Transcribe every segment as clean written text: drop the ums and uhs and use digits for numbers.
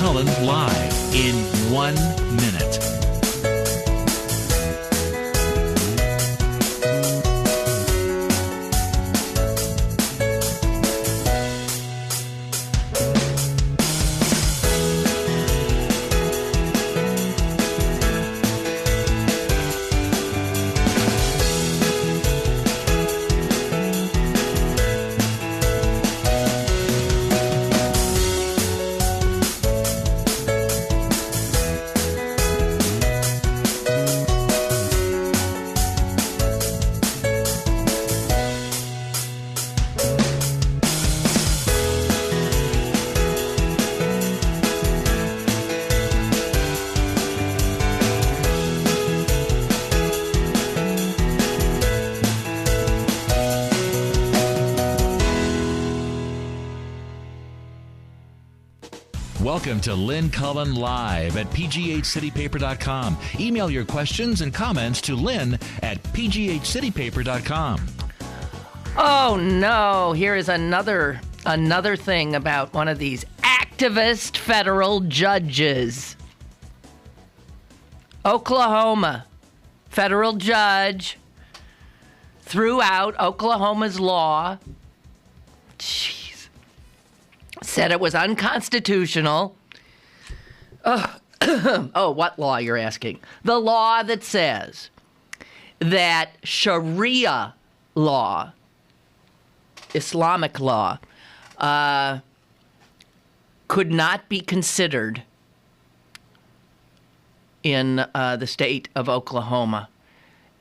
Cullen live in 1 minute. Welcome to Lynn Cullen Live at pghcitypaper.com. Email your questions and comments to Lynn at pghcitypaper.com. Oh, no. Here is another thing about one of these activist federal judges. Oklahoma federal judge threw out Oklahoma's law. Said it was unconstitutional. Oh, what law, you're asking? The law that says that Sharia law, Islamic law, could not be considered in the state of Oklahoma.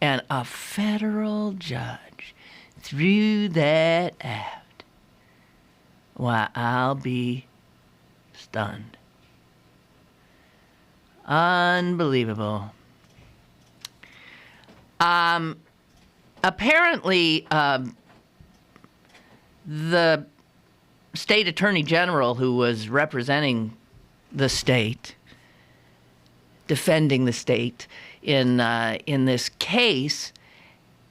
And a federal judge threw that out. Why, I'll be stunned. Unbelievable. Apparently, the state attorney general who was representing the state, defending the state in this case,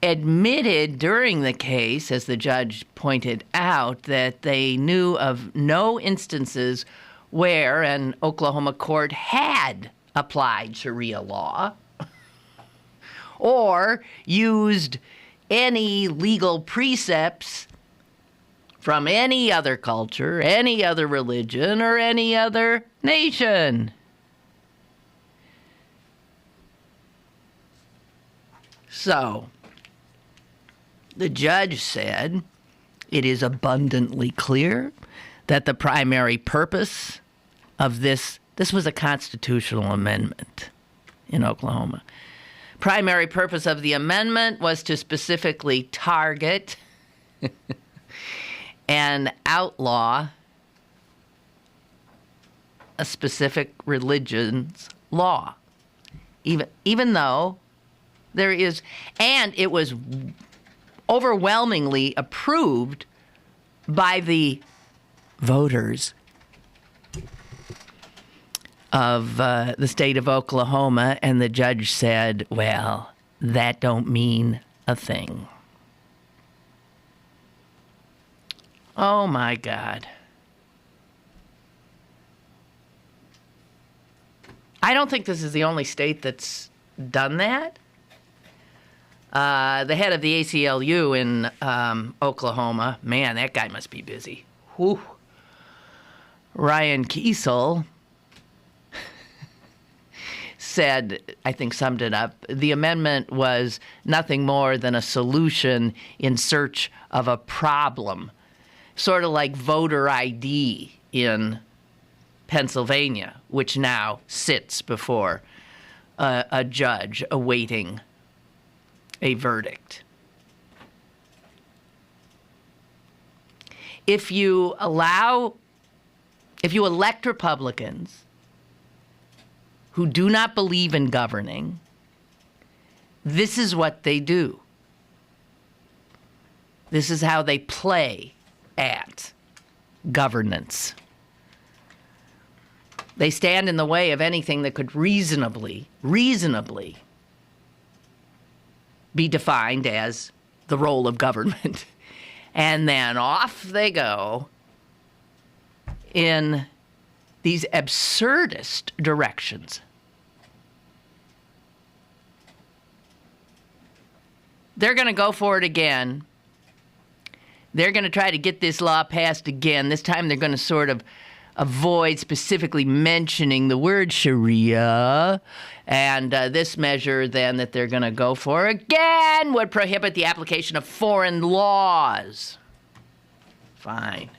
admitted during the case, as the judge pointed out, that they knew of no instances where an Oklahoma court had applied Sharia law or used any legal precepts from any other culture, any other religion, or any other nation. So, the judge said, it is abundantly clear that the primary purpose of this was a constitutional amendment in Oklahoma. Primary purpose of the amendment was to specifically target and outlaw a specific religion's law, even though there is, and it was overwhelmingly approved by the voters of the state of Oklahoma, and the judge said, well, that don't mean a thing. Oh, my God. I don't think this is the only state that's done that. The head of the ACLU in Oklahoma, man, that guy must be busy. Whew. Ryan Kiesel said, I think summed it up, the amendment was nothing more than a solution in search of a problem, sort of like voter ID in Pennsylvania, which now sits before a judge awaiting a verdict. If you elect Republicans who do not believe in governing, this is what they do. This is how they play at governance. They stand in the way of anything that could reasonably be defined as the role of government. And then off they go in these absurdist directions. They're going to go for it again. They're going to try to get this law passed again. This time they're going to sort of avoid specifically mentioning the word Sharia. And this measure then that they're going to go for again would prohibit the application of foreign laws. Fine.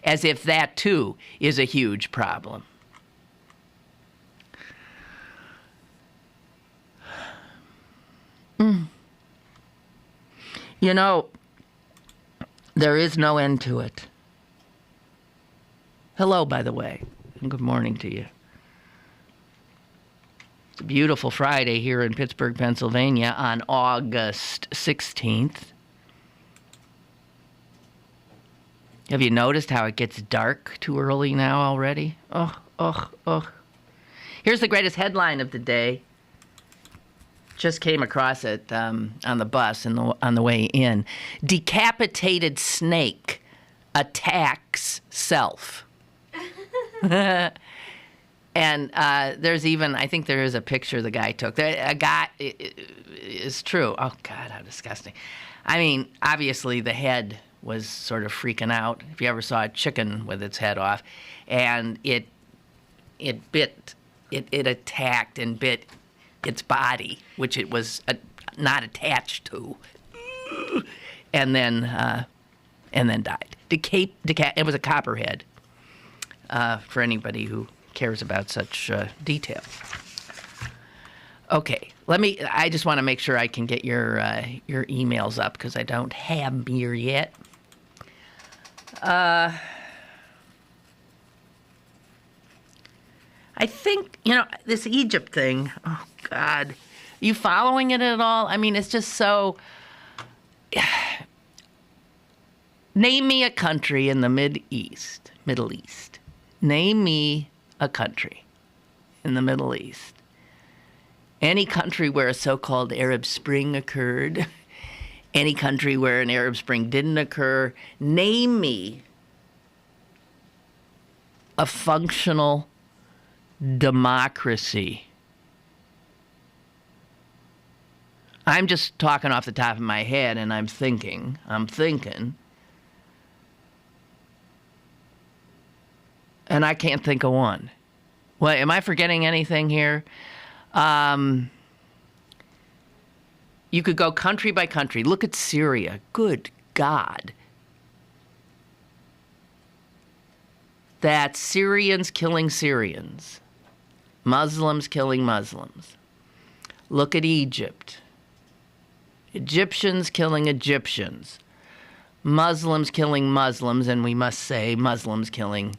As if that, too, is a huge problem. You know, there is no end to it. Hello, by the way, and good morning to you. It's a beautiful Friday here in Pittsburgh, Pennsylvania on August 16th. Have you noticed how it gets dark too early now already? Oh. Here's the greatest headline of the day. Just came across it on the bus on the way in. Decapitated snake attacks self. And there's even, I think there is a picture the guy took. A guy, it's true. Oh, God, how disgusting. I mean, obviously the head was sort of freaking out. If you ever saw a chicken with its head off. And it attacked and bit its body, which it was not attached to, and then died. It was a copperhead. For anybody who cares about such detail. Okay, I just want to make sure I can get your emails up because I don't have them here yet. I think, this Egypt thing, oh, God. Are you following it at all? I mean, it's just so... Name me a country in the Middle East. Name me a country in the Middle East. Any country where a so-called Arab Spring occurred. Any country where an Arab Spring didn't occur. Name me a functional democracy. I'm just talking off the top of my head, and I'm thinking. And I can't think of one. Well, am I forgetting anything here? You could go country by country. Look at Syria. Good God. That's Syrians killing Syrians. Muslims killing Muslims. Look at Egypt. Egyptians killing Egyptians. Muslims killing Muslims, and we must say Muslims killing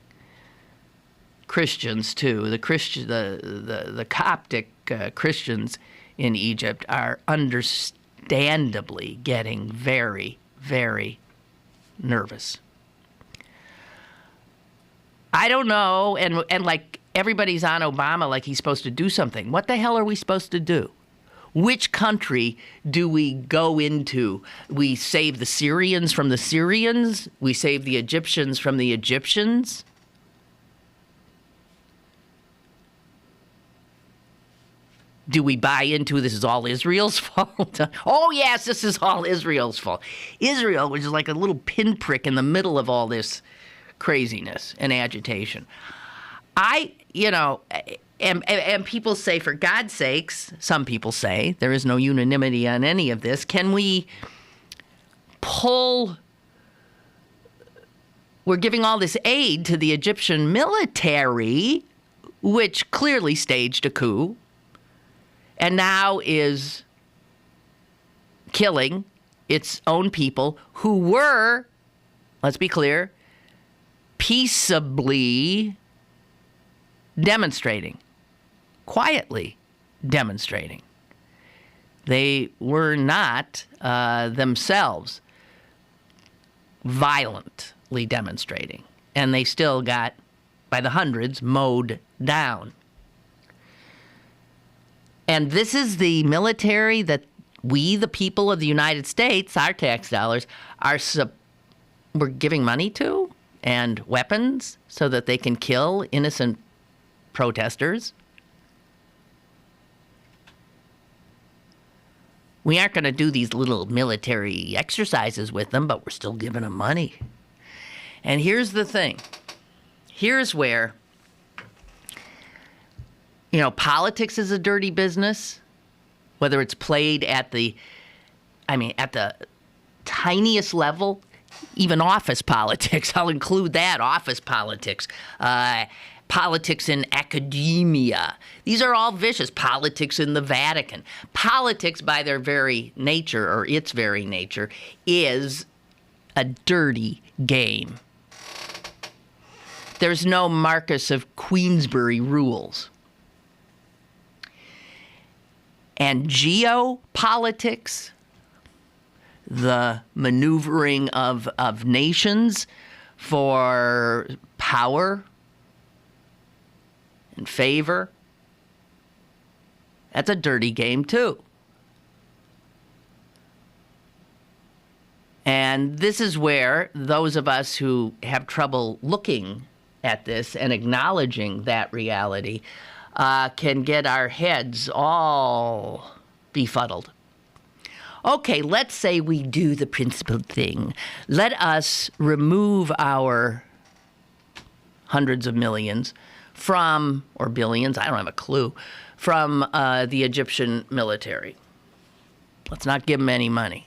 Christians too. The Coptic Christians in Egypt are understandably getting very, very nervous. I don't know, and like everybody's on Obama like he's supposed to do something. What the hell are we supposed to do? Which country do we go into? We save the Syrians from the Syrians? We save the Egyptians from the Egyptians? Do we buy into this is all Israel's fault? Oh, yes, this is all Israel's fault. Israel, which is like a little pinprick in the middle of all this craziness and agitation. And people say, for God's sakes, some people say, there is no unanimity on any of this. Can we we're giving all this aid to the Egyptian military, which clearly staged a coup, and now is killing its own people who were, let's be clear, peaceably demonstrating, quietly demonstrating. They were not themselves violently demonstrating, and they still got, by the hundreds, mowed down. And this is the military that we, the people of the United States, our tax dollars, we're giving money to? and weapons so that they can kill innocent protesters. We aren't going to do these little military exercises with them, but we're still giving them money. And here's the thing. Here's where, politics is a dirty business, whether it's played at the tiniest level, even office politics. I'll include that, office politics. Politics in academia. These are all vicious. Politics in the Vatican. Politics, by their very nature, or its very nature, is a dirty game. There's no Marquess of Queensberry rules. And geopolitics, the maneuvering of nations for power and favor, that's a dirty game too. And this is where those of us who have trouble looking at this and acknowledging that reality can get our heads all befuddled. Okay, let's say we do the principled thing. Let us remove our hundreds of millions from, or billions, I don't have a clue, from the Egyptian military. Let's not give them any money.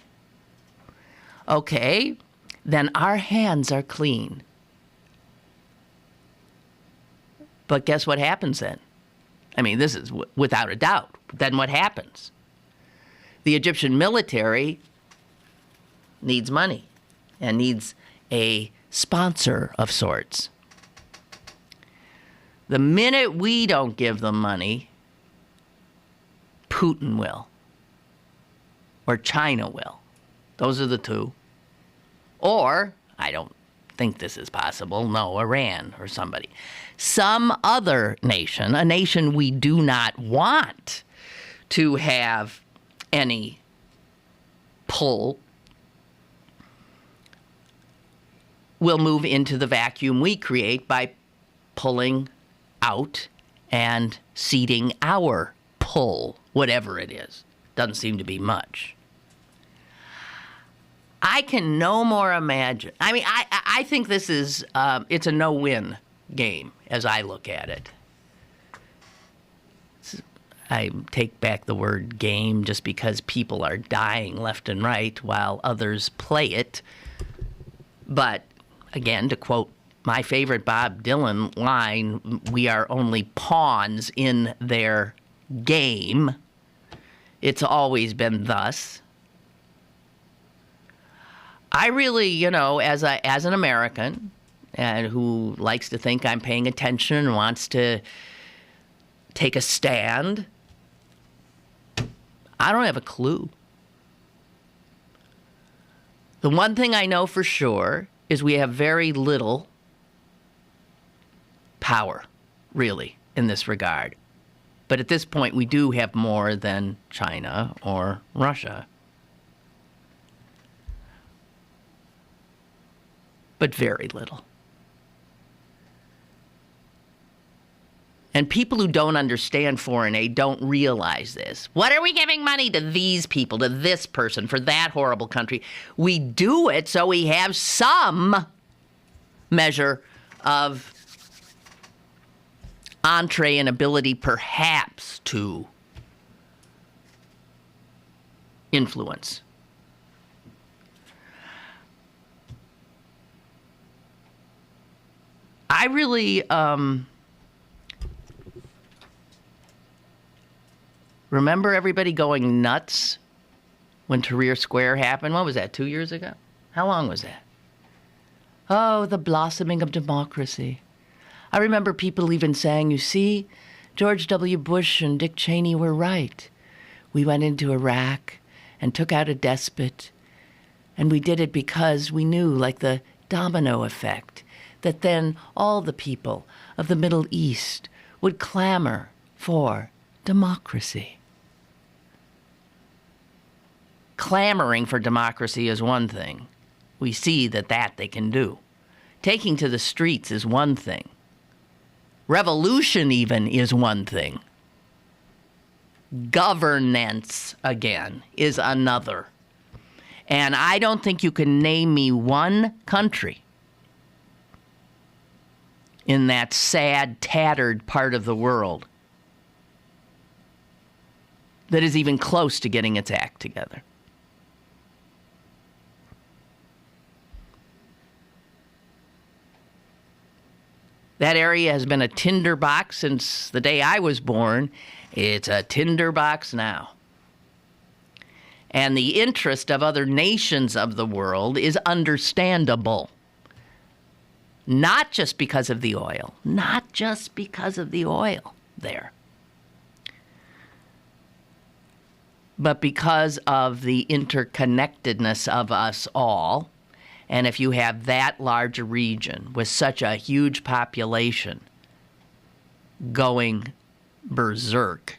Okay, then our hands are clean. But guess what happens then? I mean, this is without a doubt. Then what happens? The Egyptian military needs money and needs a sponsor of sorts. The minute we don't give them money, Putin will. Or China will. Those are the two. Or, I don't think this is possible, no, Iran or somebody. Some other nation, a nation we do not want to have any pull, will move into the vacuum we create by pulling out and ceding our pull, whatever it is. Doesn't seem to be much. I can no more imagine. I mean, I think this is, it's a no-win game as I look at it. I take back the word game just because people are dying left and right while others play it. But, again, to quote my favorite Bob Dylan line, we are only pawns in their game. It's always been thus. I really, as an American and who likes to think I'm paying attention and wants to take a stand, I don't have a clue. The one thing I know for sure is we have very little power, really, in this regard. But at this point, we do have more than China or Russia. But very little. And people who don't understand foreign aid don't realize this. What are we giving money to these people, to this person, for that horrible country? We do it so we have some measure of entree and ability perhaps to influence. I really remember everybody going nuts when Tahrir Square happened. What was that, 2 years ago? How long was that? Oh, the blossoming of democracy. I remember people even saying, you see, George W. Bush and Dick Cheney were right. We went into Iraq and took out a despot, and we did it because we knew, like the domino effect, that then all the people of the Middle East would clamor for democracy. Clamoring for democracy is one thing. We see that they can do. Taking to the streets is one thing. Revolution even is one thing. Governance, again, is another. And I don't think you can name me one country in that sad, tattered part of the world that is even close to getting its act together. That area has been a tinderbox since the day I was born. It's a tinderbox now. And the interest of other nations of the world is understandable. Not just because of the oil. Not just because of the oil there. But because of the interconnectedness of us all. And if you have that large a region with such a huge population going berserk,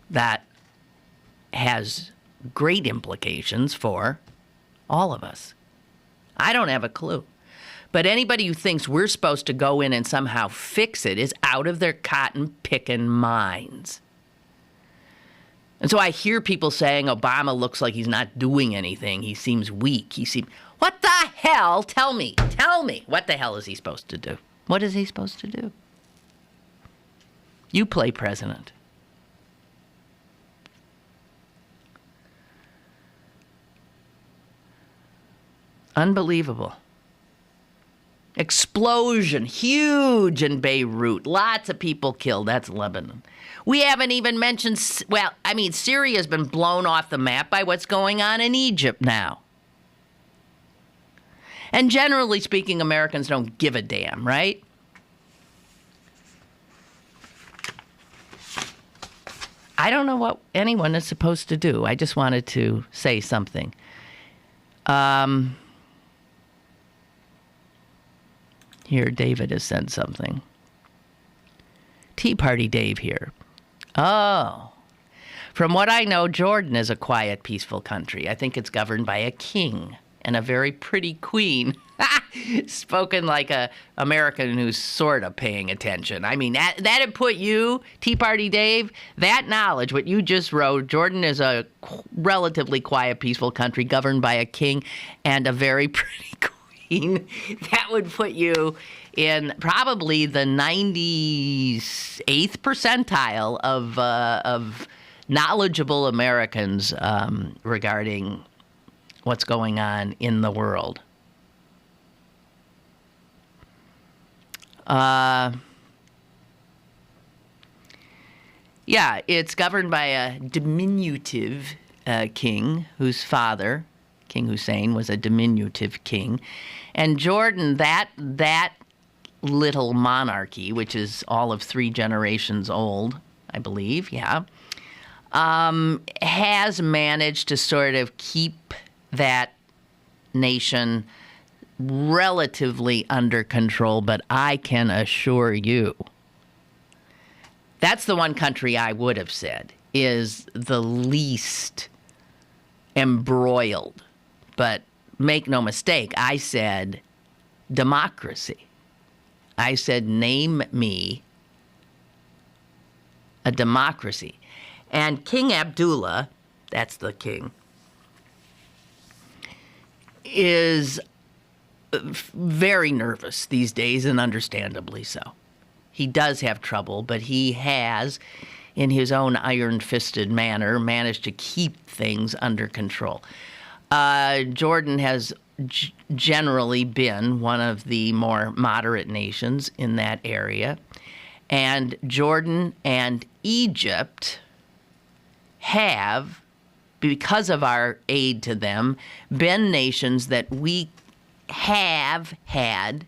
that has great implications for all of us. I don't have a clue. But anybody who thinks we're supposed to go in and somehow fix it is out of their cotton-picking minds. And so I hear people saying Obama looks like he's not doing anything. He seems weak. What the hell? Tell me. What the hell is he supposed to do? What is he supposed to do? You play president. Unbelievable. Explosion, huge in Beirut. Lots of people killed. That's Lebanon. We haven't even mentioned, Syria's been blown off the map by what's going on in Egypt now. And generally speaking, Americans don't give a damn, right? I don't know what anyone is supposed to do. I just wanted to say something. Here, David has said something. Tea Party Dave here. Oh. From what I know, Jordan is a quiet, peaceful country. I think it's governed by a king and a very pretty queen. Spoken like a American who's sort of paying attention. I mean, that'd put you, Tea Party Dave, that knowledge, what you just wrote, Jordan is a relatively quiet, peaceful country governed by a king and a very pretty queen. That would put you in probably the 98th percentile of knowledgeable Americans regarding what's going on in the world. Yeah, it's governed by a diminutive king whose father, King Hussein, was a diminutive king. And Jordan, that little monarchy, which is all of 3 generations old, I believe, has managed to sort of keep that nation relatively under control. But I can assure you, that's the one country I would have said is the least embroiled. But make no mistake, I said democracy. I said, name me a democracy. And King Abdullah, that's the king, is very nervous these days, and understandably so. He does have trouble, but he has, in his own iron-fisted manner, managed to keep things under control. Jordan has generally been one of the more moderate nations in that area. And Jordan and Egypt have, because of our aid to them, been nations that we have had,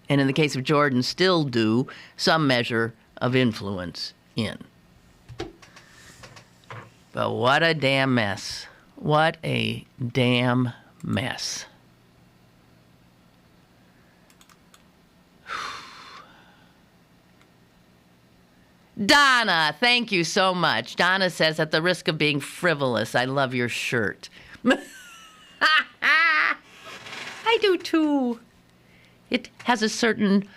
and in the case of Jordan still do, some measure of influence in. But what a damn mess. What a damn mess. Donna, thank you so much. Donna says, at the risk of being frivolous, I love your shirt. I do too. It has a certain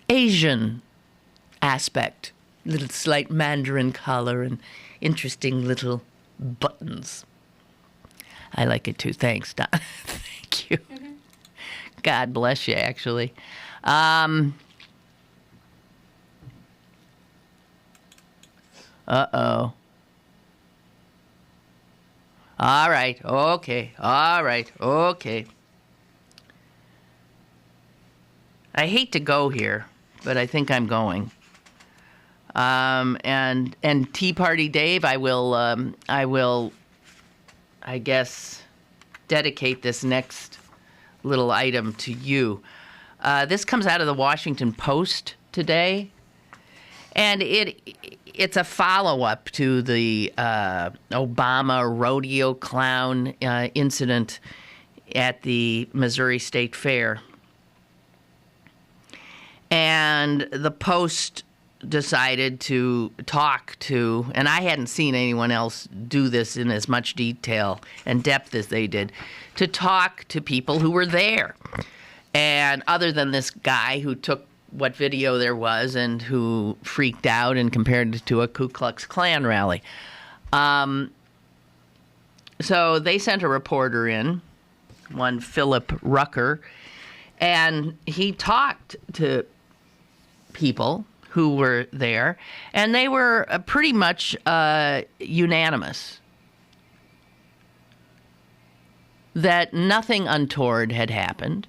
Asian aspect. Little slight mandarin collar and interesting little buttons. I like it too. Thanks, Don. Thank you. Mm-hmm. God bless you, actually. Uh-oh. All right. Okay. All right. Okay. I hate to go here, but I think I'm going. And Tea Party Dave, I will, I guess, dedicate this next little item to you. This comes out of the Washington Post today, and it's a follow-up to the Obama rodeo clown incident at the Missouri State Fair. And the Post decided to talk to, and I hadn't seen anyone else do this in as much detail and depth as they did, to talk to people who were there. And other than this guy who took what video there was and who freaked out and compared it to a Ku Klux Klan rally. So they sent a reporter in, one Philip Rucker, and he talked to people who were there, and they were pretty much unanimous that nothing untoward had happened,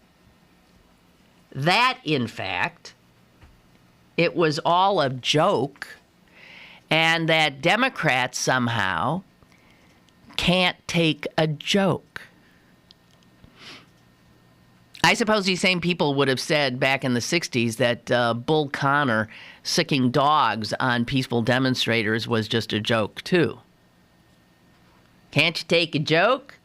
that, in fact, it was all a joke, and that Democrats somehow can't take a joke. I suppose these same people would have said back in the 60s that Bull Connor sicking dogs on peaceful demonstrators was just a joke, too. Can't you take a joke?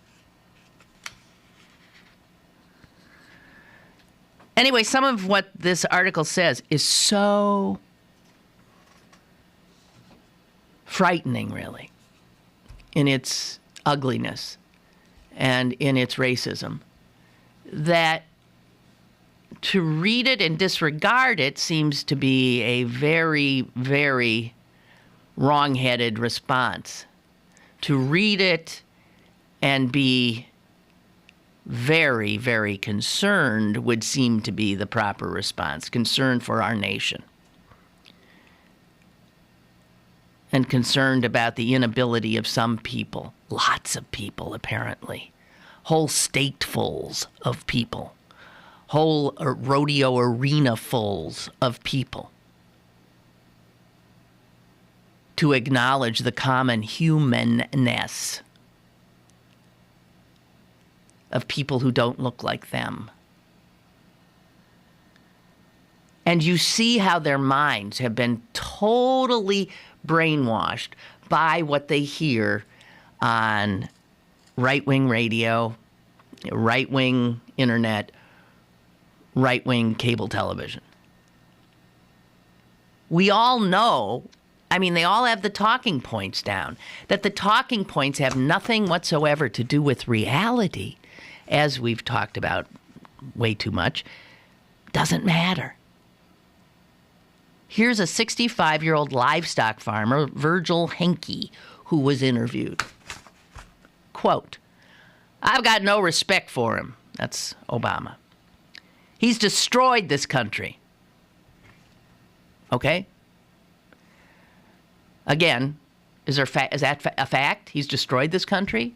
Anyway, some of what this article says is so frightening, really, in its ugliness and in its racism, that to read it and disregard it seems to be a very, very wrong-headed response. To read it and be very, very concerned would seem to be the proper response. Concerned for our nation. And concerned about the inability of some people, lots of people apparently, whole statefuls of people, whole rodeo arenafuls of people, to acknowledge the common humanness of people who don't look like them. And you see how their minds have been totally brainwashed by what they hear on right-wing radio, right-wing internet, right-wing cable television. We all know, I mean, they all have the talking points down, that the talking points have nothing whatsoever to do with reality, as we've talked about way too much. Doesn't matter. Here's a 65-year-old livestock farmer, Virgil Henke, who was interviewed. Quote, "I've got no respect for him." That's Obama. "He's destroyed this country." Okay? Again, is that a fact? He's destroyed this country?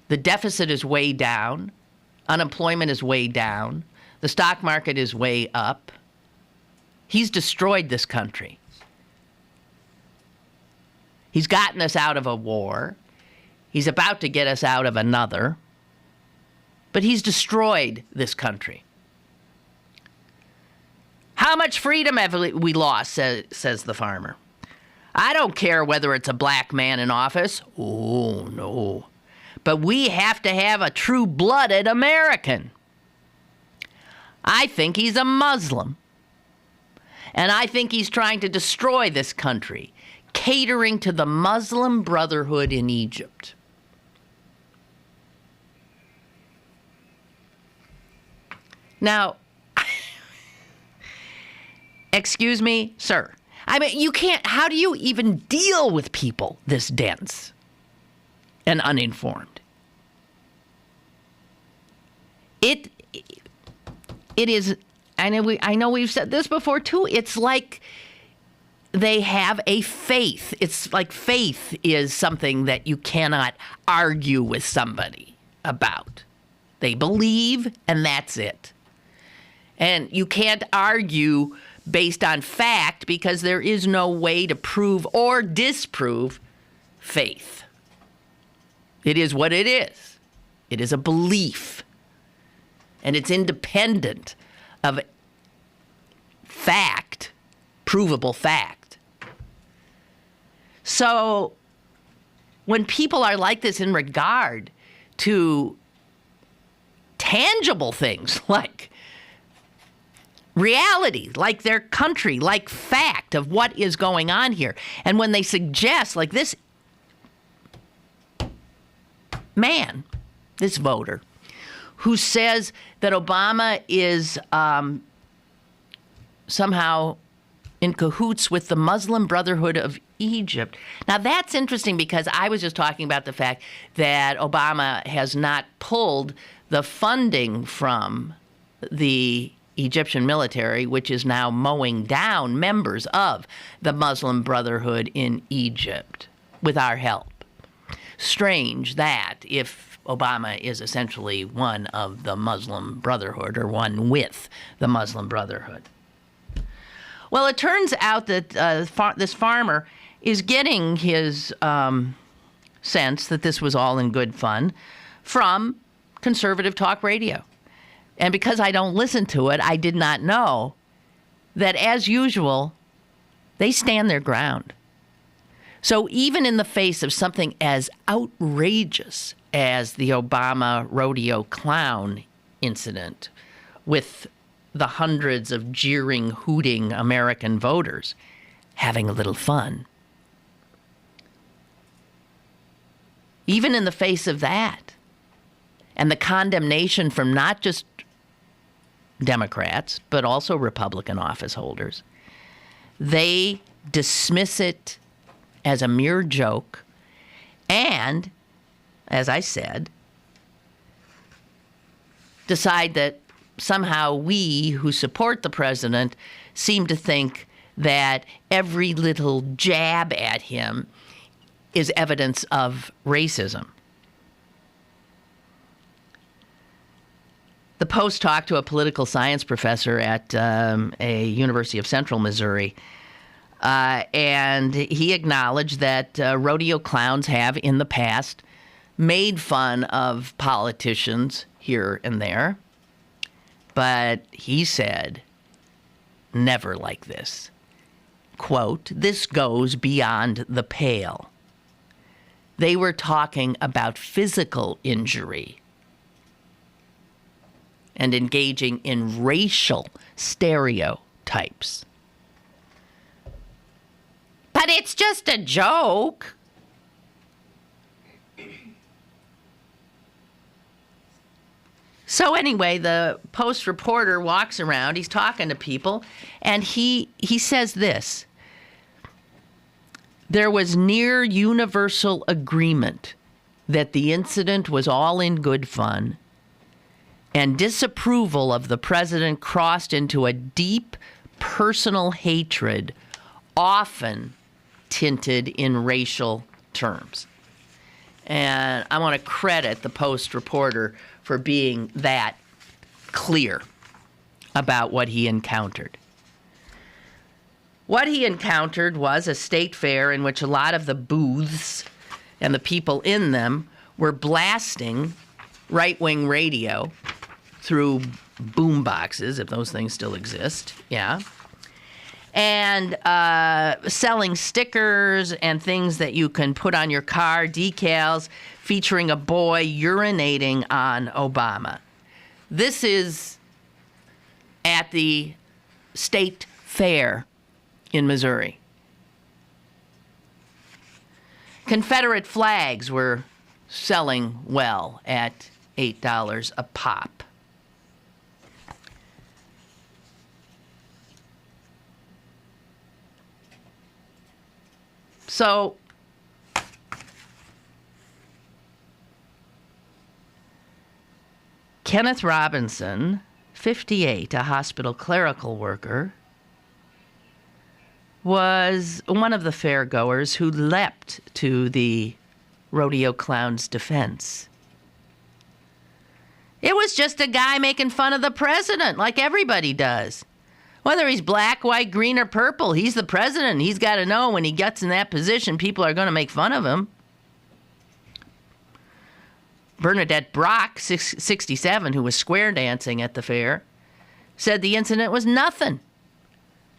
The deficit is way down. Unemployment is way down. The stock market is way up. He's destroyed this country. He's gotten us out of a war. He's about to get us out of another. But he's destroyed this country. "How much freedom have we lost?" says the farmer. "I don't care whether it's a black man in office." Oh, no. "But we have to have a true-blooded American. I think he's a Muslim. And I think he's trying to destroy this country, catering to the Muslim Brotherhood in Egypt." Now, excuse me, sir. I mean, you can't, how do you even deal with people this dense and uninformed? It is, I know we've said this before too, it's like they have a faith. It's like faith is something that you cannot argue with somebody about. They believe, and that's it. And you can't argue based on fact because there is no way to prove or disprove faith. It is what it is. It is a belief. And it's independent of fact, provable fact. So when people are like this in regard to tangible things like reality, like their country, like fact of what is going on here, and when they suggest, like this man, this voter, who says that Obama is somehow in cahoots with the Muslim Brotherhood of Egypt. Now, that's interesting because I was just talking about the fact that Obama has not pulled the funding from the Egyptian military, which is now mowing down members of the Muslim Brotherhood in Egypt with our help. Strange that if Obama is essentially one of the Muslim Brotherhood or one with the Muslim Brotherhood. Well, it turns out that this farmer is getting his sense that this was all in good fun from conservative talk radio. And because I don't listen to it, I did not know that, as usual, they stand their ground. So even in the face of something as outrageous as the Obama rodeo clown incident with the hundreds of jeering, hooting American voters having a little fun, even in the face of that, and the condemnation from not just Democrats, but also Republican office holders, they dismiss it as a mere joke and, as I said, decide that somehow we who support the president seem to think that every little jab at him is evidence of racism. The Post talked to a political science professor at a University of Central Missouri, and he acknowledged that rodeo clowns have in the past made fun of politicians here and there, but he said, never like this. Quote, "This goes beyond the pale." They were talking about physical injury and engaging in racial stereotypes. But it's just a joke. So anyway, the Post reporter walks around, he's talking to people, and he says this: there was near universal agreement that the incident was all in good fun, and disapproval of the president crossed into a deep personal hatred, often tinted in racial terms. And I want to credit the Post reporter for being that clear about what he encountered. What he encountered was a state fair in which a lot of the booths and the people in them were blasting right-wing radio through boom boxes, if those things still exist, yeah, and selling stickers and things that you can put on your car, decals, featuring a boy urinating on Obama. This is at the state fair in Missouri. Confederate flags were selling well at $8 a pop. So, Kenneth Robinson, 58, a hospital clerical worker, was one of the fairgoers who leapt to the rodeo clown's defense. It was just a guy making fun of the president, like everybody does. Whether he's black, white, green, or purple, he's the president. He's got to know when he gets in that position, people are going to make fun of him. Bernadette Brock, 67, who was square dancing at the fair, said the incident was nothing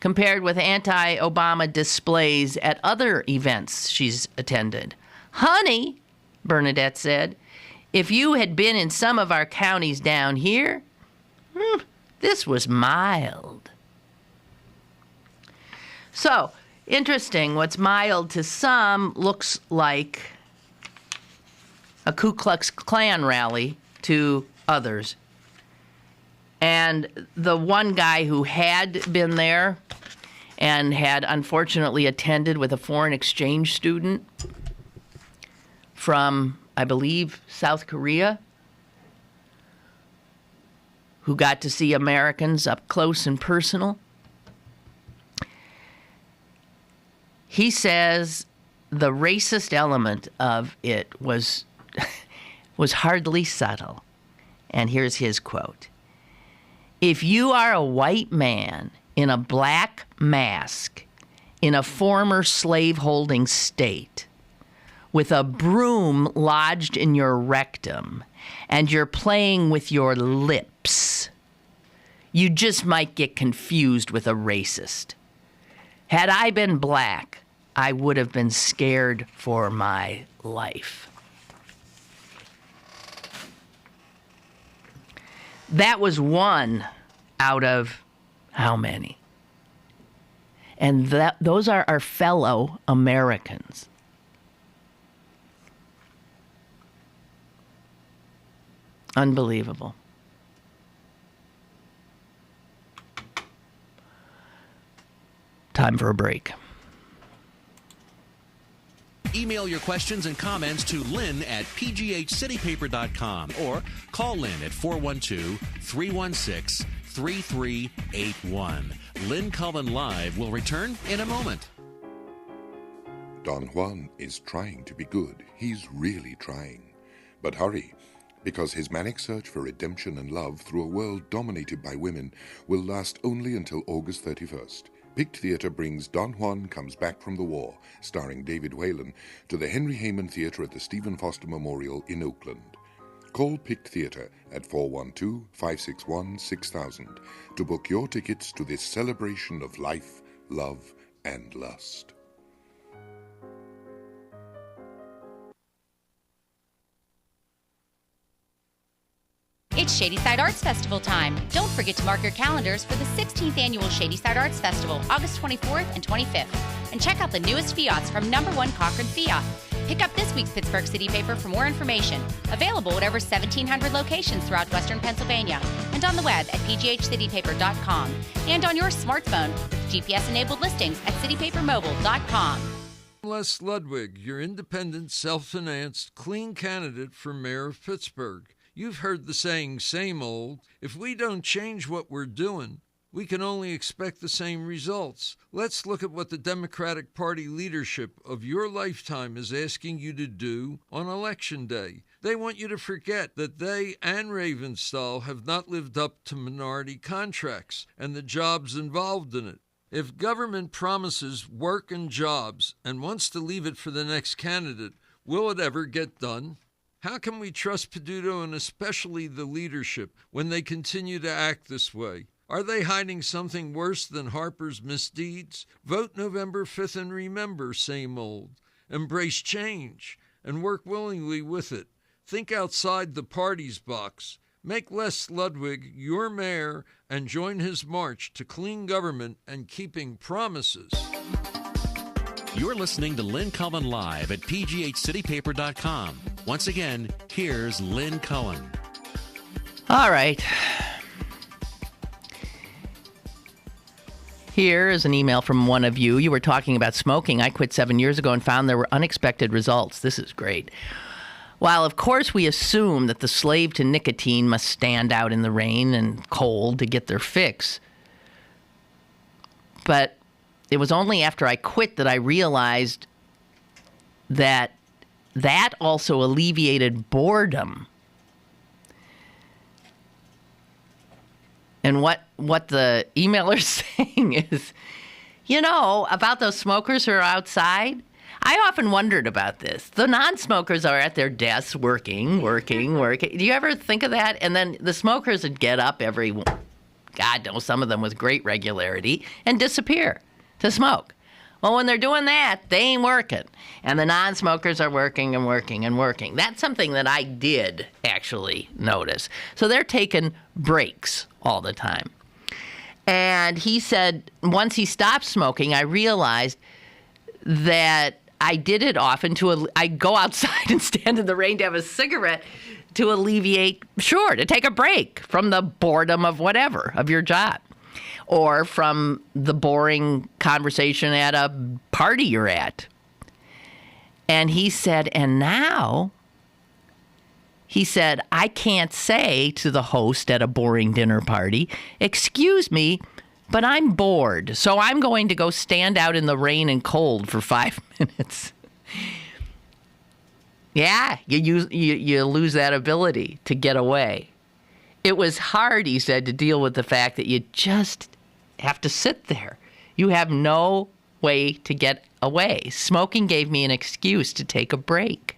compared with anti-Obama displays at other events she's attended. Honey, Bernadette said, if you had been in some of our counties down here, this was mild. So, interesting, what's mild to some looks like a Ku Klux Klan rally to others. And the one guy who had been there and had unfortunately attended with a foreign exchange student from, I believe, South Korea, who got to see Americans up close and personal, he says the racist element of it was hardly subtle. And here's his quote. If you are a white man in a black mask in a former slave-holding state with a broom lodged in your rectum and you're playing with your lips, you just might get confused with a racist. Had I been black, I would have been scared for my life. That was one out of how many? And those are our fellow Americans. Unbelievable. Time for a break. Email your questions and comments to Lynn at pghcitypaper.com or call Lynn at 412-316-3381. Lynn Cullen Live will return in a moment. Don Juan is trying to be good. He's really trying. But hurry, because his manic search for redemption and love through a world dominated by women will last only until August 31st. Picked Theatre brings Don Juan Comes Back from the War, starring David Whalen, to the Henry Hayman Theatre at the Stephen Foster Memorial in Oakland. Call Picked Theatre at 412-561-6000 to book your tickets to this celebration of life, love, and lust. It's Shadyside Arts Festival time. Don't forget to mark your calendars for the 16th Annual Shadyside Arts Festival, August 24th and 25th. And check out the newest Fiats from #1 Cochran Fiat. Pick up this week's Pittsburgh City Paper for more information. Available at over 1,700 locations throughout western Pennsylvania. And on the web at pghcitypaper.com. And on your smartphone with GPS-enabled listings at citypapermobile.com. Les Ludwig, your independent, self-financed, clean candidate for mayor of Pittsburgh. You've heard the saying, same old. If we don't change what we're doing, we can only expect the same results. Let's look at what the Democratic Party leadership of your lifetime is asking you to do on Election Day. They want you to forget that they and Ravenstall have not lived up to minority contracts and the jobs involved in it. If government promises work and jobs and wants to leave it for the next candidate, will it ever get done? How can we trust Peduto and especially the leadership when they continue to act this way? Are they hiding something worse than Harper's misdeeds? Vote November 5th and remember, same old. Embrace change and work willingly with it. Think outside the party's box. Make Les Ludwig your mayor and join his march to clean government and keeping promises. You're listening to Lynn Cullen Live at pghcitypaper.com. Once again, here's Lynn Cullen. All right. Here is an email from one of you. You were talking about smoking. I quit 7 years ago and found there were unexpected results. This is great. While, of course, we assume that the slave to nicotine must stand out in the rain and cold to get their fix, but it was only after I quit that I realized that also alleviated boredom. And what the emailer's saying is, about those smokers who are outside, I often wondered about this. The non-smokers are at their desks working. Do you ever think of that? And then the smokers would get up God knows, some of them with great regularity, and disappear to smoke. Well, when they're doing that, they ain't working. And the non-smokers are working and working and working. That's something that I did actually notice. So they're taking breaks all the time. And he said once he stopped smoking, I realized that I did it often I'd go outside and stand in the rain to have a cigarette to alleviate, to take a break from the boredom of whatever, of your job. Or from the boring conversation at a party you're at. And he said, I can't say to the host at a boring dinner party, excuse me, but I'm bored, so I'm going to go stand out in the rain and cold for 5 minutes. Yeah, you lose that ability to get away. It was hard, he said, to deal with the fact that you just have to sit there. You have no way to get away. Smoking gave me an excuse to take a break.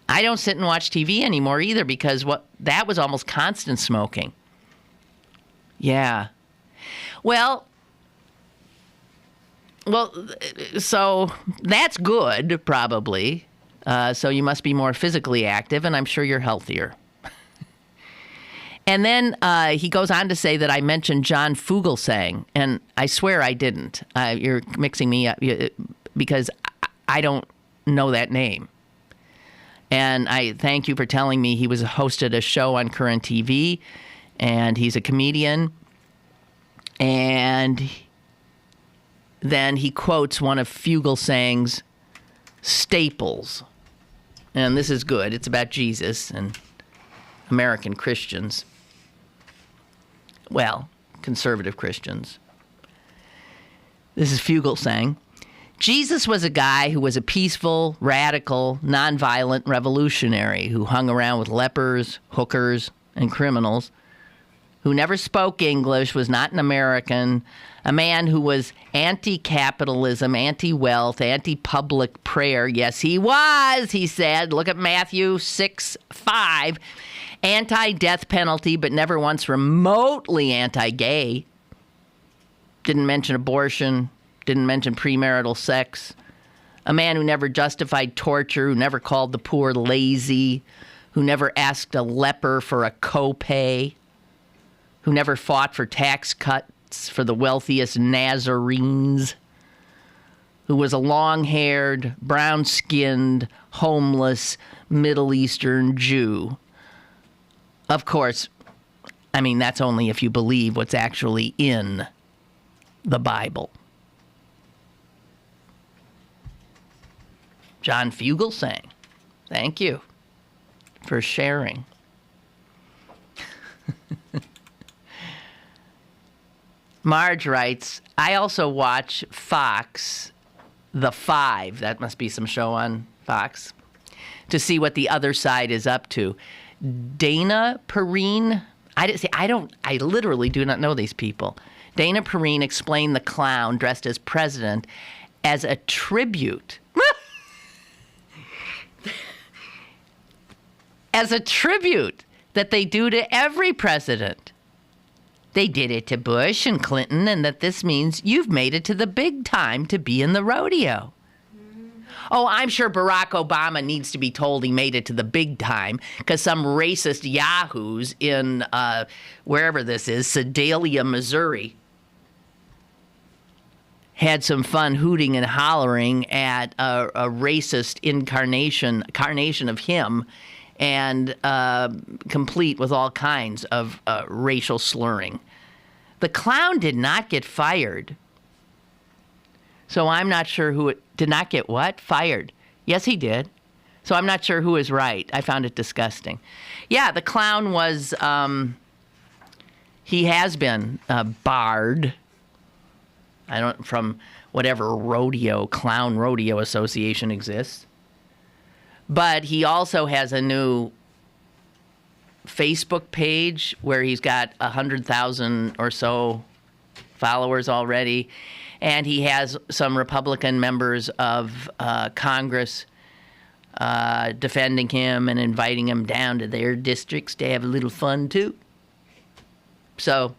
I don't sit and watch TV anymore either because that was almost constant smoking. Yeah. Well, so that's good, probably. So you must be more physically active, and I'm sure you're healthier. And then he goes on to say that I mentioned John Fugelsang, and I swear I didn't. You're mixing me up because I don't know that name. And I thank you for telling me he hosted a show on Current TV, and he's a comedian. And then he quotes one of Fugelsang's staples. And this is good. It's about Jesus and American Christians. Well, conservative Christians. This is Fugelsang. Jesus was a guy who was a peaceful, radical, nonviolent revolutionary who hung around with lepers, hookers, and criminals, who never spoke English, was not an American, a man who was anti-capitalism, anti-wealth, anti-public prayer. Yes, he was, he said. Look at Matthew 6:5. Anti-death penalty, but never once remotely anti-gay. Didn't mention abortion. Didn't mention premarital sex. A man who never justified torture, who never called the poor lazy, who never asked a leper for a copay, who never fought for tax cuts for the wealthiest Nazarenes, who was a long-haired, brown-skinned, homeless, Middle Eastern Jew. Of course, I mean, that's only if you believe what's actually in the Bible. John Fugelsang, thank you for sharing. Marge writes, I also watch Fox, The Five, that must be some show on Fox, to see what the other side is up to. Dana Perrine, I literally do not know these people. Dana Perrine explained the clown dressed as president as a tribute. As a tribute that they do to every president. They did it to Bush and Clinton, and that this means you've made it to the big time to be in the rodeo. Oh, I'm sure Barack Obama needs to be told he made it to the big time because some racist yahoos in wherever this is, Sedalia, Missouri, had some fun hooting and hollering at a racist incarnation of him, and complete with all kinds of racial slurring. The clown did not get fired. So I'm not sure who it did not get what? Fired. Yes, he did. So I'm not sure who is right. I found it disgusting. Yeah, the clown was, he has been barred. From whatever clown rodeo association exists. But he also has a new Facebook page where he's got 100,000 or so followers already. And he has some Republican members of Congress defending him and inviting him down to their districts to have a little fun, too. So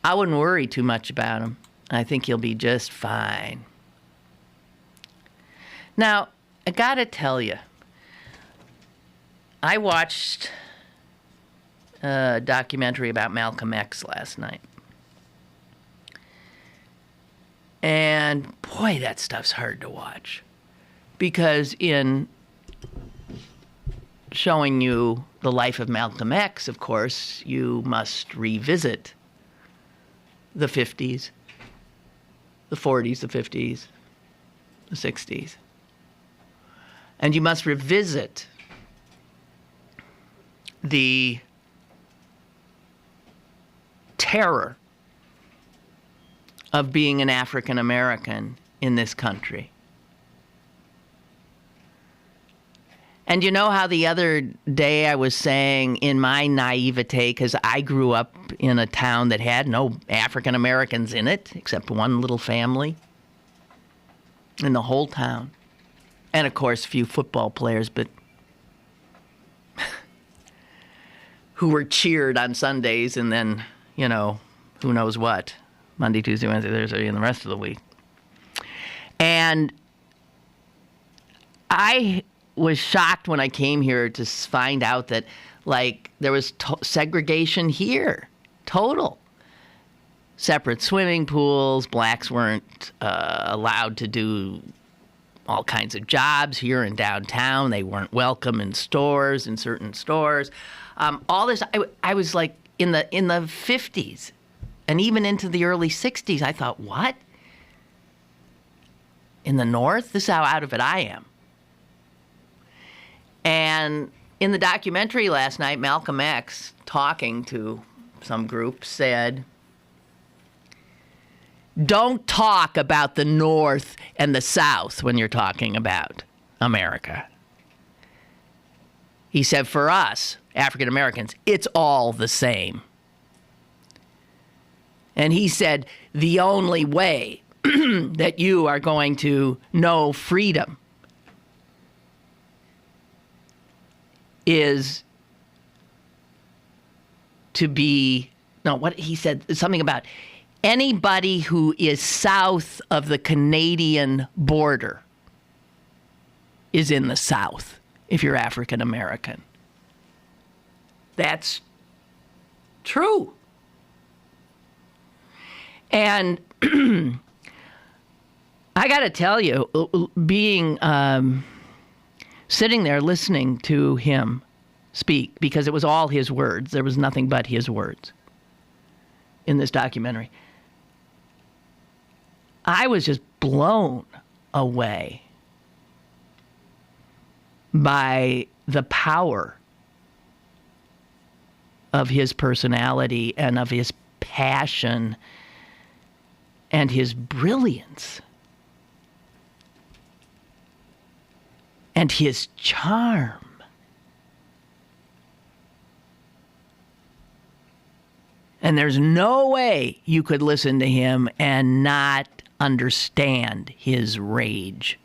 I wouldn't worry too much about him. I think he'll be just fine. Now, I got to tell you, I watched a documentary about Malcolm X last night. And boy, that stuff's hard to watch. Because in showing you the life of Malcolm X, of course, you must revisit the 50s, the 40s, the 50s, the 60s. And you must revisit the terror of being an African American in this country. And you know how the other day I was saying in my naivete, because I grew up in a town that had no African Americans in it, except one little family in the whole town. And, of course, a few football players, but who were cheered on Sundays and then, you know, who knows what, Monday, Tuesday, Wednesday, Thursday, and the rest of the week. And I was shocked when I came here to find out that, like, there was segregation here, total. Separate swimming pools, blacks weren't allowed to do all kinds of jobs here in downtown. They weren't welcome in stores, in certain stores. All this, I was like, in the 50s and even into the early 60s, I thought, what? In the North? This is how out of it I am. And in the documentary last night, Malcolm X, talking to some group, said, don't talk about the North and the South when you're talking about America. He said, for us, African Americans, it's all the same. And he said, the only way that you are going to know freedom is to be, no, what he said, something about anybody who is south of the Canadian border is in the South if you're African American. That's true. And I got to tell you, being sitting there listening to him speak, because it was all his words, there was nothing but his words in this documentary, I was just blown away by the power of his personality and of his passion and his brilliance and his charm. And there's no way you could listen to him and not understand his rage.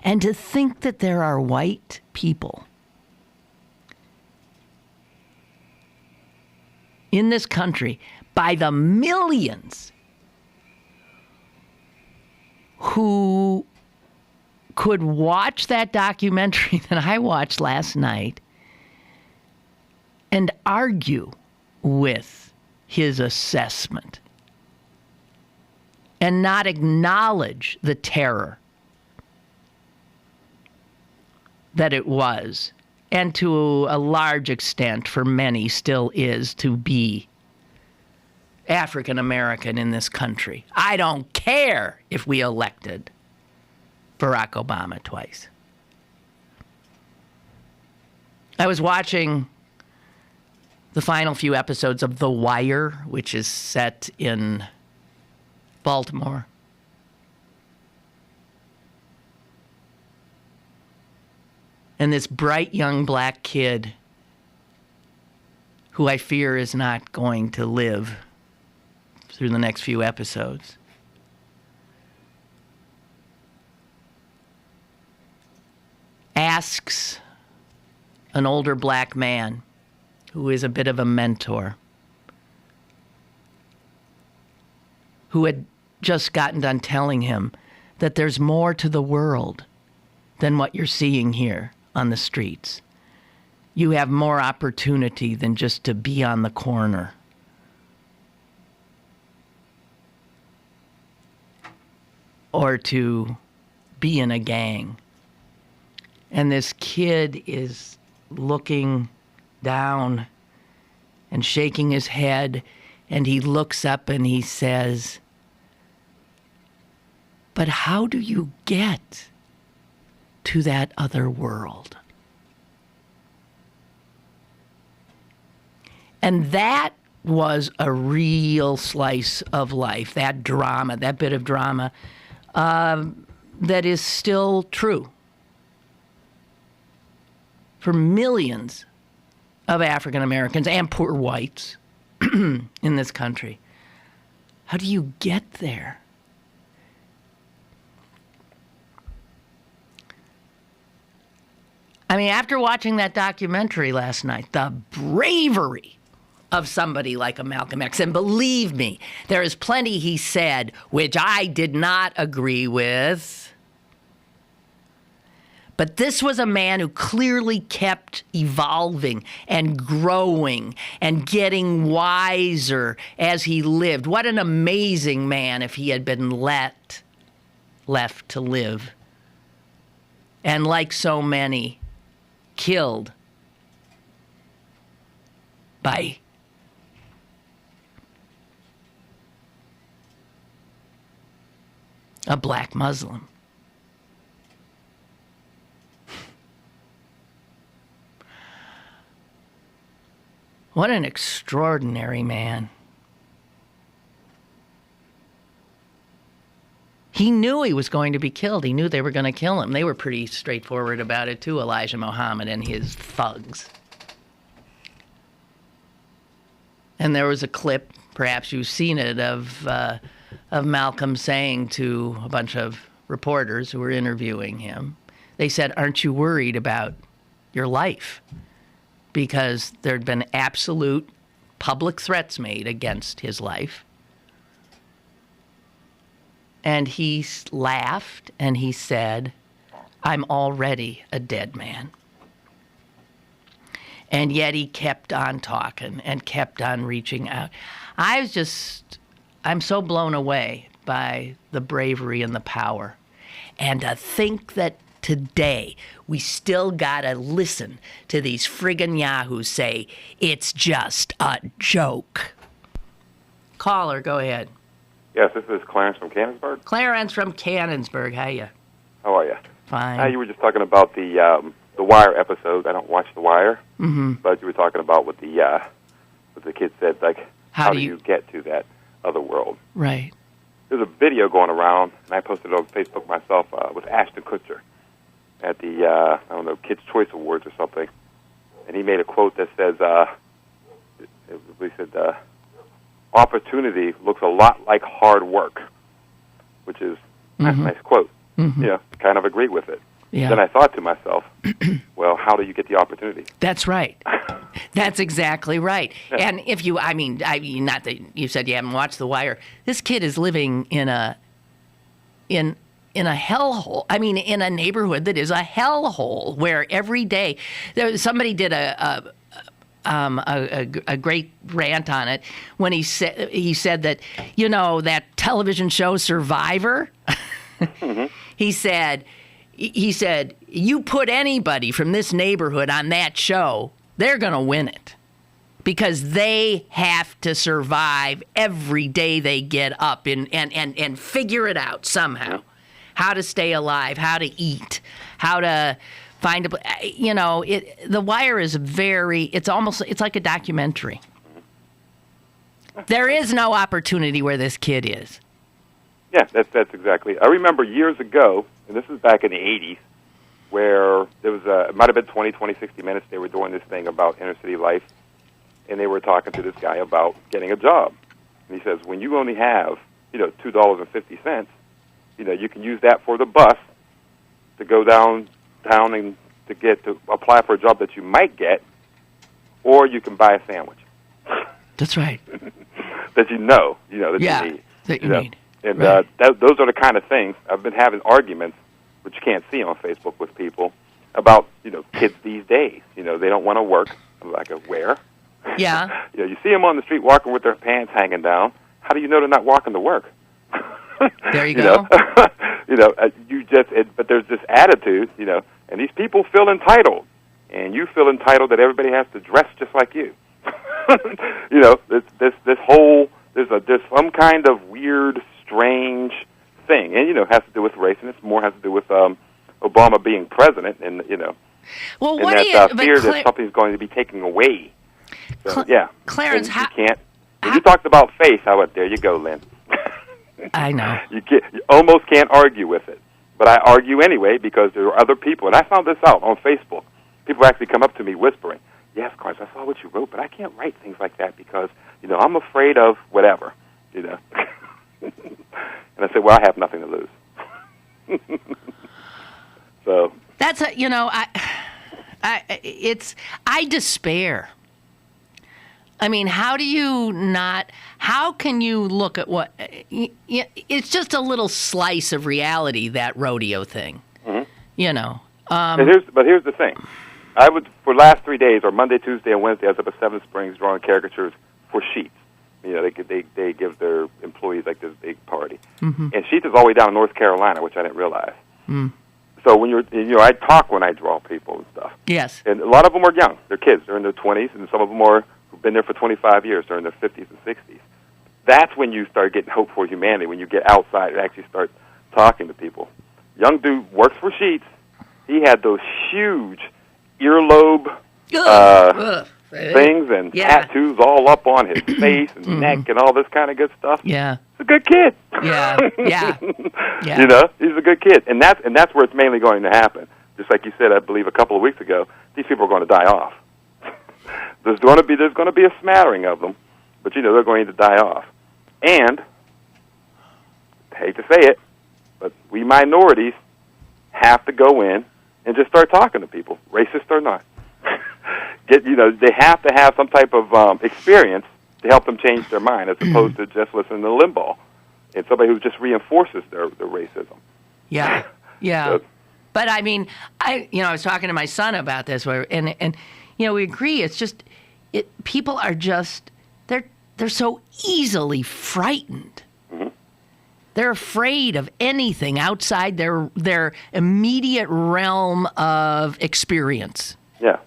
And to think that there are white people in this country by the millions who could watch that documentary that I watched last night and argue with his assessment and not acknowledge the terror that it was, and to a large extent for many still is, to be African American in this country. I don't care if we elected Barack Obama twice. I was watching the final few episodes of The Wire, which is set in Baltimore. And this bright young black kid, who I fear is not going to live through the next few episodes, asks an older black man who is a bit of a mentor, who had just gotten done telling him that there's more to the world than what you're seeing here on the streets. You have more opportunity than just to be on the corner. Or to be in a gang. And this kid is looking down and shaking his head, and he looks up and he says, "But how do you get to that other world?" And that was a real slice of life, that drama, that bit of drama, that is still true for millions of African Americans and poor whites in this country. How do you get there? I mean, after watching that documentary last night, the bravery of somebody like a Malcolm X, and believe me, there is plenty he said which I did not agree with. But this was a man who clearly kept evolving and growing and getting wiser as he lived. What an amazing man if he had been left to live. And like so many, killed by a black Muslim. What an extraordinary man. He knew he was going to be killed. He knew they were going to kill him. They were pretty straightforward about it too, Elijah Muhammad and his thugs. And there was a clip, perhaps you've seen it, of Malcolm saying to a bunch of reporters who were interviewing him, they said, "Aren't you worried about your life?" Because there'd been absolute public threats made against his life. And he laughed and he said, "I'm already a dead man." And yet he kept on talking and kept on reaching out. I'm so blown away by the bravery and the power. And to think that today we still gotta listen to these friggin' yahoos say it's just a joke. Caller, go ahead. Yes, this is Clarence from Canonsburg. Clarence from Canonsburg, hiya. How are you? Fine. You were just talking about the Wire episode. I don't watch The Wire, but you were talking about what the kid said, like, how do you get to that other world? Right. There's a video going around, and I posted it on Facebook myself, with Ashton Kutcher at the, I don't know, Kids' Choice Awards or something. And he made a quote that says, he said, opportunity looks a lot like hard work, which is a nice quote. Yeah, kind of agree with it. Yeah. Then I thought to myself, well, how do you get the opportunity? That's right. That's exactly right. Yeah. And if you, I mean, not that you said you haven't watched The Wire. This kid is living in a hellhole. I mean, in a neighborhood that is a hellhole where every day somebody did a great rant on it when he said that, you know, that television show Survivor. He said, you put anybody from this neighborhood on that show, they're going to win it. because they have to survive every day they get up and figure it out somehow. How to stay alive, how to eat, how to find The Wire is it's like a documentary. There is no opportunity where this kid is. Yeah, that's exactly. I remember years ago, and this is back in the 80s, where there was it might have been 20, 60 Minutes, they were doing this thing about inner city life, and they were talking to this guy about getting a job. And he says, when you only have, $2.50, you can use that for the bus to go downtown and to apply for a job that you might get, or you can buy a sandwich. That's right. that you need. That you need. And right. Those are the kind of things. I've been having arguments, which you can't see on Facebook, with people about, kids these days. They don't want to work. I'm like, where? Yeah. You see them on the street walking with their pants hanging down. How do you know they're not walking to work? There you go. But there's this attitude, and these people feel entitled, and you feel entitled that everybody has to dress just like you. There's some kind of weird, strange thing, and it has to do with race, and it's more has to do with Obama being president, and well, and what that do you, fear that something's going to be taken away. So, Clarence, and you can't. When you talked about faith, I went, there you go, Lynn. I know. You almost can't argue with it, but I argue anyway because there are other people, and I found this out on Facebook. People actually come up to me whispering, yes, Clarence, I saw what you wrote, but I can't write things like that because, I'm afraid of whatever, And I said, well, I have nothing to lose. So. That's I despair. I mean, how can you look at what, it's just a little slice of reality, that rodeo thing, But here's the thing. I would, for the last 3 days, or Monday, Tuesday, and Wednesday, I was up at Seven Springs drawing caricatures for Sheets. They give their employees like this big party. Mm-hmm. And Sheets is all the way down in North Carolina, which I didn't realize. Mm. So when I talk when I draw people and stuff. Yes. And a lot of them are young. They're kids. They're in their 20s, and some of them who've been there for 25 years. They're in their 50s and 60s. That's when you start getting hope for humanity, when you get outside and actually start talking to people. Young dude works for Sheets. He had those huge earlobe things and tattoos all up on his face and neck and all this kind of good stuff. Yeah. He's a good kid. Yeah. He's a good kid. And that's where it's mainly going to happen. Just like you said, I believe a couple of weeks ago, these people are going to die off. There's going to be a smattering of them, but they're going to die off. And I hate to say it, but we minorities have to go in and just start talking to people, racist or not. They have to have some type of experience to help them change their mind, as opposed to just listening to Limbaugh and somebody who just reinforces their racism. Yeah, yeah. But I mean, I was talking to my son about this, and we agree. It's just people are just they're so easily frightened. Mm-hmm. They're afraid of anything outside their immediate realm of experience. Yeah.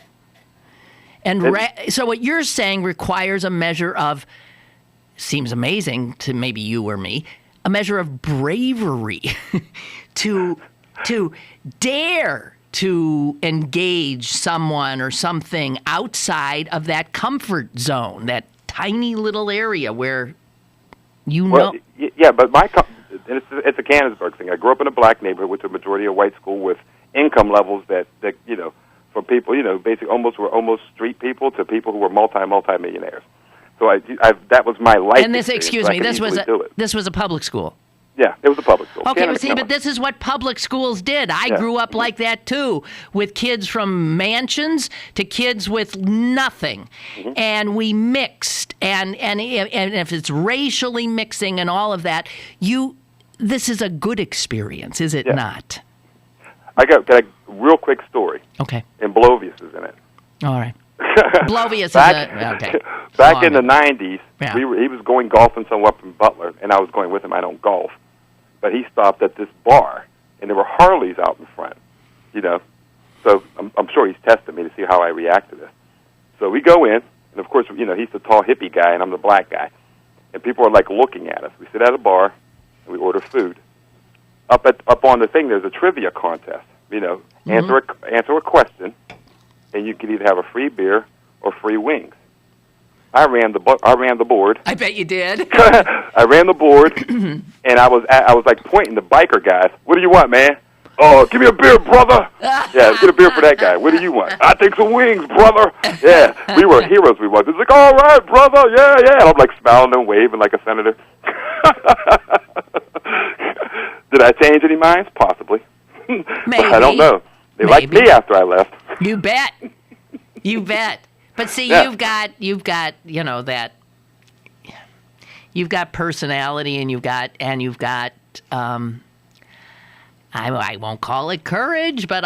And so what you're saying requires a measure of, seems amazing to maybe you or me, a measure of bravery to dare to engage someone or something outside of that comfort zone, that tiny little area where Yeah, but it's a Canonsburg thing. I grew up in a black neighborhood with a majority of white school with income levels that for people, basically almost street people to people who were multi-millionaires. So that was my life. And this was a public school. Yeah, it was a public school. Okay, but this is what public schools did. I grew up like that too, with kids from mansions to kids with nothing, and we mixed. And if it's racially mixing and all of that, this is a good experience, is it not? I got a real quick story. Okay. And Blovius is in it. All right. Blovius is okay. Back in the 90s, he was going golfing somewhere up in Butler, and I was going with him. I don't golf. But he stopped at this bar, and there were Harleys out in front, So I'm sure he's testing me to see how I react to this. So we go in, And, of course, he's the tall hippie guy, and I'm the black guy. And people are, like, looking at us. We sit at a bar, and we order food. Up on the thing, there's a trivia contest. Answer a question, and you can either have a free beer or free wings. I ran the board. I bet you did. I ran the board, and I was like pointing to biker guys. What do you want, man? Oh, give me a beer, brother. Yeah, get a beer for that guy. What do you want? I take some wings, brother. Yeah, we were heroes. We was. It's like, all right, brother. Yeah, yeah. And I'm like smiling and waving like a senator. Did I change any minds? Possibly. Maybe. But I don't know. They liked me after I left. You bet. You bet. But see, Yeah. you've got that. You've got personality, and you've got. I won't call it courage, but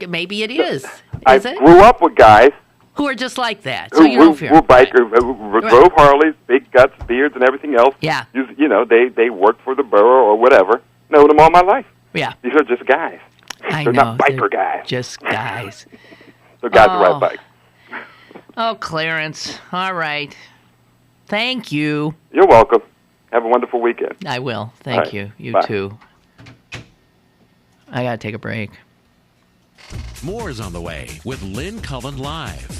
maybe it is. I Is it? grew up with guys Who are just like that, so you who don't fear. were bikers, who drove Harleys, big guts, beards, and everything else. Yeah. They worked for the borough or whatever. Known them all my life. Yeah. These are just guys. I They're know. not biker They're guys. Just guys. They're guys who ride bikes. Oh, Clarence. All right. Thank you. You're welcome. Have a wonderful weekend. I will. Thank All right. you. You Bye. too. I got to take a break. More is on the way with Lynn Cullen Live.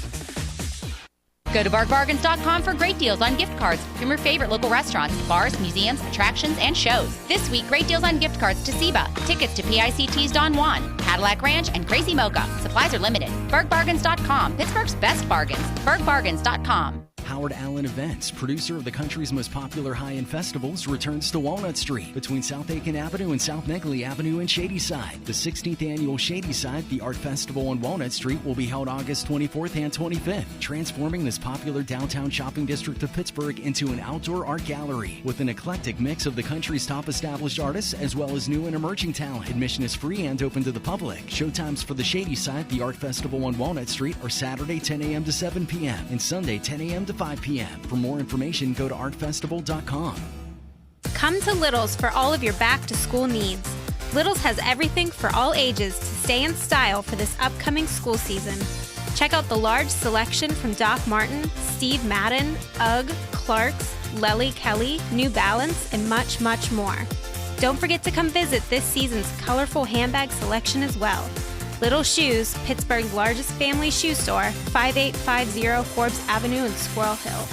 Go to barkbargains.com for great deals on gift cards from your favorite local restaurants, bars, museums, attractions, and shows. This week, great deals on gift cards to SIBA, tickets to PICT's Don Juan, Cadillac Ranch, and Crazy Mocha. Supplies are limited. Bergbargains.com, Pittsburgh's best bargains. Bergbargains.com. Howard Allen Events, producer of the country's most popular high-end festivals, returns to Walnut Street between South Aiken Avenue and South Negley Avenue in Shadyside. The 16th annual Shadyside, the art festival on Walnut Street, will be held August 24th and 25th, transforming this popular downtown shopping district of Pittsburgh into an outdoor art gallery with an eclectic mix of the country's top established artists as well as new and emerging talent. Admission is free and open to the public. Showtimes for the Shadyside, the art festival on Walnut Street, are Saturday 10 a.m. to 7 p.m. and Sunday 10 a.m. to 5 p.m. For more information, go to artfestival.com. Come to Little's for all of your back-to-school needs. Little's has everything for all ages to stay in style for this upcoming school season. Check out the large selection from Doc Marten, Steve Madden, UGG, Clark's, Lely Kelly, New Balance, and much, much more. Don't forget to come visit this season's colorful handbag selection as well. Little Shoes, Pittsburgh's largest family shoe store, 5850 Forbes Avenue in Squirrel Hill.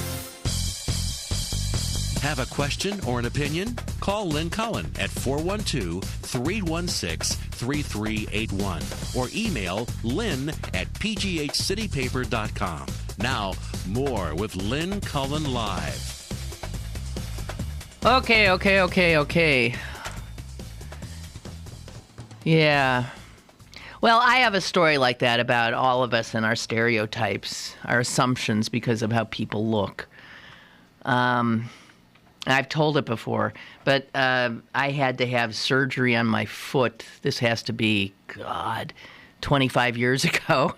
Have a question or an opinion? Call Lynn Cullen at 412-316-3381 or email lynn at pghcitypaper.com. Now, more with Lynn Cullen Live. Okay. Yeah. Well, I have a story like that about all of us and our stereotypes, our assumptions because of how people look. I've told it before, but I had to have surgery on my foot. This has to be, 25 years ago.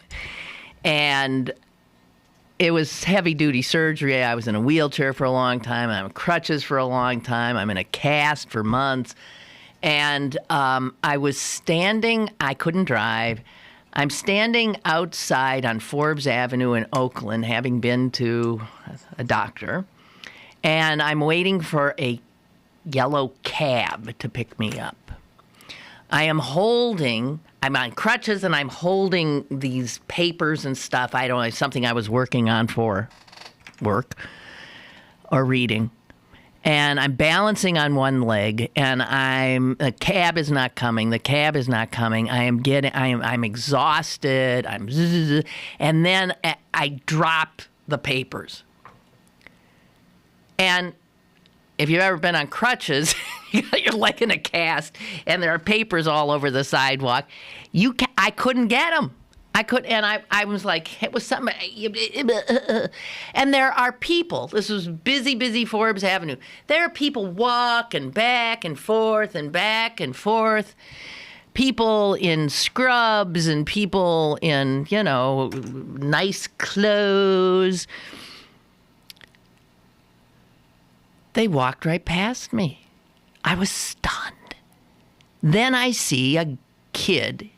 And it was heavy-duty surgery. I was in a wheelchair for a long time. I'm on crutches for a long time. I'm in a cast for months. And I was standing, I couldn't drive. I'm standing outside on Forbes Avenue in Oakland, having been to a doctor. And I'm waiting for a yellow cab to pick me up. I'm on crutches and I'm holding these papers and stuff. I don't know, something I was working on for work or reading. And I'm balancing on one leg, and the cab is not coming. I'm exhausted. And then I drop the papers. And if you've ever been on crutches, you're like in a cast, and there are papers all over the sidewalk. I couldn't get them. I was like, it was something. And there are people. This was busy Forbes Avenue. There are people walking back and forth and back and forth. People in scrubs and people in, nice clothes. They walked right past me. I was stunned. Then I see a kid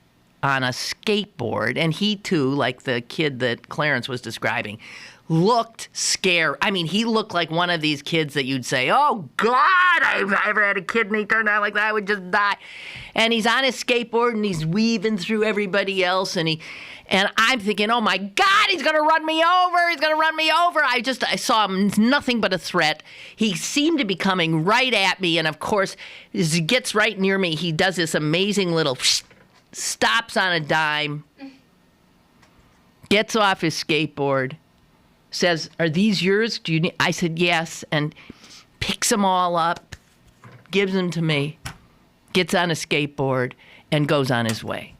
on a skateboard, and he too, like the kid that Clarence was describing, looked scared. I mean, he looked like one of these kids that you'd say, oh, God, I've ever had a kid and he turned out like that, I would just die. And he's on his skateboard and he's weaving through everybody else, and I'm thinking, oh, my God, he's going to run me over. He's going to run me over. I saw him nothing but a threat. He seemed to be coming right at me, and, of course, as he gets right near me, he does this amazing little stops on a dime, gets off his skateboard, says, are these yours? Do you need? I said, yes, and picks them all up, gives them to me, gets on a skateboard, and goes on his way.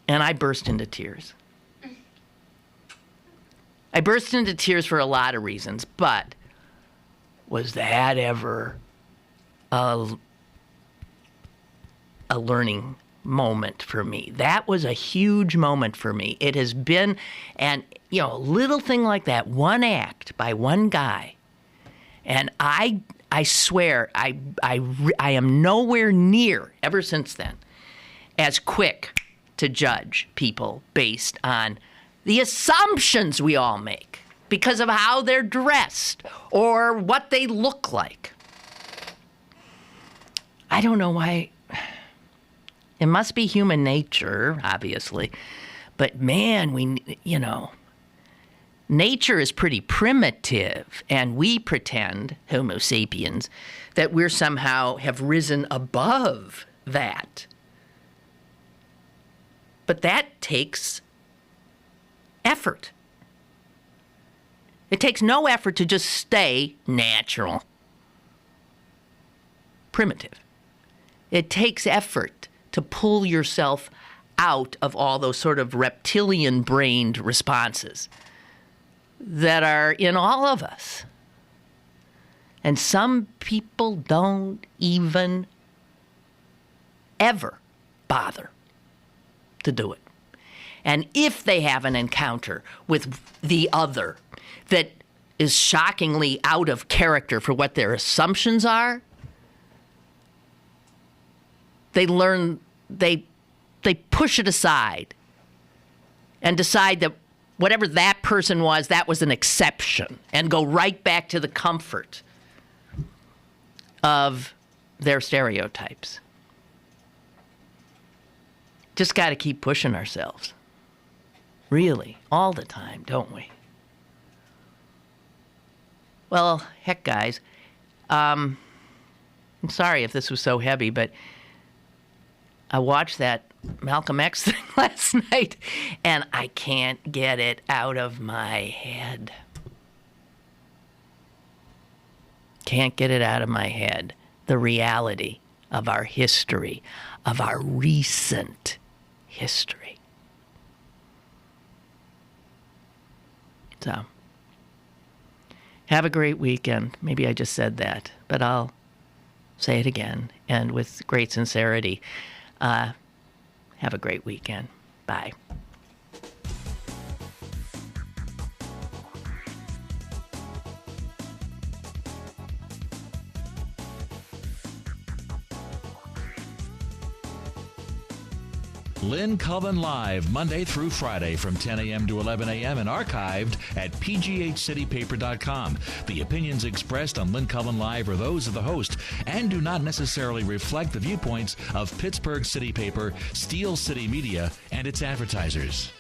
And I burst into tears. I burst into tears for a lot of reasons, but was that ever a learning moment for me? That was a huge moment for me. It has been, and a little thing like that, one act by one guy, and I swear I am nowhere near, ever since then, as quick to judge people based on the assumptions we all make because of how they're dressed or what they look like. I don't know why. It must be human nature, obviously. But man, nature is pretty primitive, and we pretend, Homo sapiens, that we're somehow have risen above that. But that takes effort. It takes no effort to just stay natural, primitive. It takes effort to pull yourself out of all those sort of reptilian-brained responses that are in all of us. And some people don't even ever bother to do it. And if they have an encounter with the other that is shockingly out of character for what their assumptions are, they push it aside and decide that whatever that person was, that was an exception, and go right back to the comfort of their stereotypes. Just got to keep pushing ourselves. Really, all the time, don't we? Well, heck, guys, I'm sorry if this was so heavy, but I watched that Malcolm X thing last night, and I can't get it out of my head. Can't get it out of my head. The reality of our history, of our recent history. So, have a great weekend. Maybe I just said that, but I'll say it again, and with great sincerity. Have a great weekend. Bye. Lynn Cullen Live, Monday through Friday from 10 a.m. to 11 a.m. and archived at pghcitypaper.com. The opinions expressed on Lynn Cullen Live are those of the host and do not necessarily reflect the viewpoints of Pittsburgh City Paper, Steel City Media, and its advertisers.